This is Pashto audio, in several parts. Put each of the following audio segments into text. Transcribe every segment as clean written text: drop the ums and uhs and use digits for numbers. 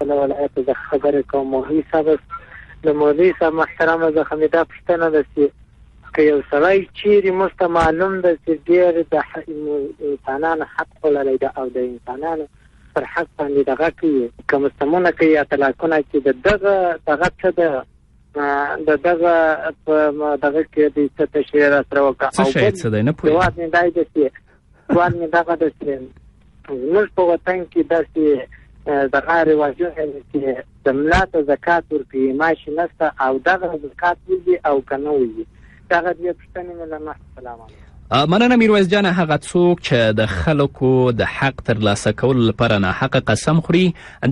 له ولایت د خبرې کوم مولوي صاحب د مولوي صاحب محترمه څخه مې دا پوښتنه ده چې که یو سړی چیرې موږ ته معلوم ده چې ډېر د انسانانو حق خوړلی ده او د انسانانو پر حق باندې دغه کوي که مستمونه کوي یا طلاقونه چې د دغه څه ده د دغه په دغه کې د څه تشریح را سره وکړه څه شی څه دی نه پوهېږم جواب مې دا ده چې سوال مې دغه ده چې زموږ په وطن کې داسې دغه رواجونه چې د ملا ته زکات ورکوي معاش نشته او دغه زکات وځي او که نه وځي دغه دوې پوښتنې مې له مخکې سلام علیکم. مننه میرویس جانه. هغه څوک چې د خلکو د حق ترلاسه کولو لپاره ناحقه قسم خوري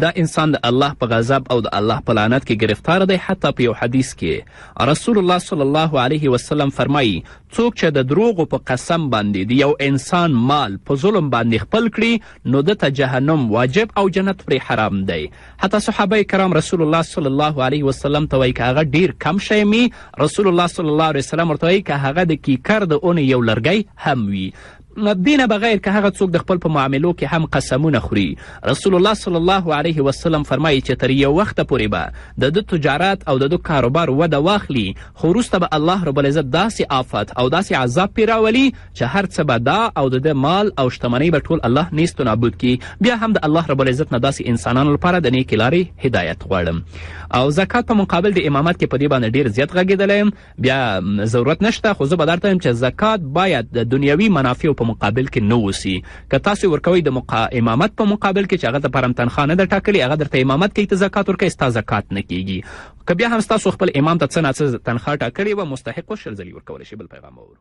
دا انسان د الله په غضب او د الله په لعنت کې گرفتار دی. حتی په یو حدیث کې رسول الله صلی الله علیه وسلم فرمایي څوک چې د دروغو په قسم باندې د یو انسان مال په ظلم باندې خپل کړي نو دته جهنم واجب او جنت پرې حرام دی. حتی صحابه کرام رسول الله صلی الله علیه وسلم ته وایي که هغه ډیر کم شی می رسول الله صلی الله علیه وسلم ورته وایي که هغه د کیکر د اونې یو لرګی هم وي. دینه بغیر که هغه څوک د خپل په معاملو کې هم قسمونه خوري رسول الله صلی الله علیه وسلم فرمایي چې تر یو وخته پورې به د تجارت او د کاروبار وده واخلي خو وروسته به الله رب العزت داسې آفت او داسې عذاب پرې راولي چې هر څه به دا او د مال او شتمنۍ به ټول الله نیست و نابود کړي. بیا هم د الله رب العزت نه داسې انسانانو لپاره د نیکې لارې هدایت غواړم. او زکات په مقابل د امامت کې په دې باندې ډیر زیات غږېدلی یم. بیا ضرورت نشته خو زه به درته وایم چې زکات باید د دنیوي منافعو په مقابل کې نه اوسي. که تاسو ورکوئ د امامت په مقابل کې چې هغه دپاره هم تنخوا نه ده ټاکلې هغه درته امامت کوي ته زکات ورکوئ ستا زکات نه کیږي. که بیا هم ستاسو خپل امام ته څه نه څه تنخوا ټاکلې وه مستحق و 10 ځلې ورکولی شي. بل پیغام واورو.